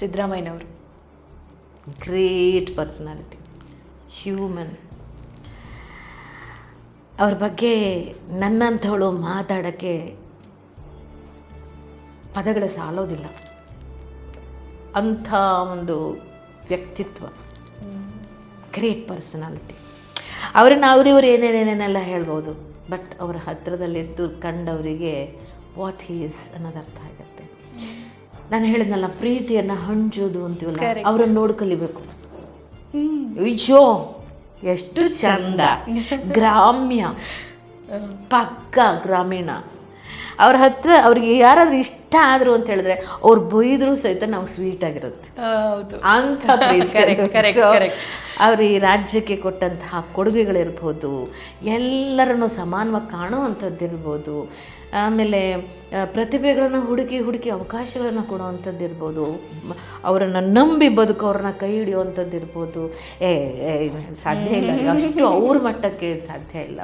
ಸಿದ್ದರಾಮಯ್ಯನವರು great personality, human. ಅವ್ರ ಬಗ್ಗೆ ನನ್ನಂಥವಳು ಮಾತಾಡೋಕ್ಕೆ ಪದಗಳು ಸಾಲೋದಿಲ್ಲ. ಅಂಥ ಒಂದು ವ್ಯಕ್ತಿತ್ವ, ಗ್ರೇಟ್ ಪರ್ಸನಾಲಿಟಿ. ಅವ್ರನ್ನ ಅವರಿವರು ಏನೇನೇನೆಲ್ಲ ಹೇಳ್ಬೋದು, ಬಟ್ ಅವರ ಹತ್ತಿರದಲ್ಲಿದ್ದು ಕಂಡವರಿಗೆ ವಾಟ್ ಹೀ ಈಸ್ ಅನ್ನೋದು ಅರ್ಥ ಆಗುತ್ತೆ. ನಾನು ಹೇಳಿದ್ನಲ್ಲ, ಪ್ರೀತಿಯನ್ನು ಹಂಚೋದು ಅಂತೀವಲ್ಲ, ಅವ್ರನ್ನ ನೋಡಿ ಕಲಿಬೇಕು. ಅಯ್ಯೋ ಎಷ್ಟು ಚಂದ, ಗ್ರಾಮ್ಯ, ಪಕ್ಕ ಗ್ರಾಮೀಣ. ಅವ್ರ ಹತ್ರ ಅವ್ರಿಗೆ ಯಾರಾದರೂ ಇಷ್ಟ ಆದರು ಅಂತ ಹೇಳಿದ್ರೆ ಅವ್ರು ಬೈದರೂ ಸಹಿತ ನಾವು ಸ್ವೀಟ್ ಆಗಿರುತ್ತೆ ಅಂಥ ಪ್ರೀತಿ. ಅವರು ಈ ರಾಜ್ಯಕ್ಕೆ ಕೊಟ್ಟಂತಹ ಕೊಡುಗೆಗಳಿರ್ಬೋದು, ಎಲ್ಲರನ್ನು ಸಮಾನವಾಗಿ ಕಾಣುವಂಥದ್ದಿರ್ಬೋದು, ಆಮೇಲೆ ಪ್ರತಿಭೆಗಳನ್ನು ಹುಡುಕಿ ಅವಕಾಶಗಳನ್ನು ಕೊಡುವಂಥದ್ದಿರ್ಬೋದು, ಅವರನ್ನು ನಂಬಿ ಬದುಕೋರನ್ನ ಕೈ ಹಿಡಿಯುವಂಥದ್ದಿರ್ಬೋದು. ಸಾಧ್ಯ ಇಲ್ಲ, ಅಷ್ಟು ಅವ್ರ ಮಟ್ಟಕ್ಕೆ ಸಾಧ್ಯ ಇಲ್ಲ.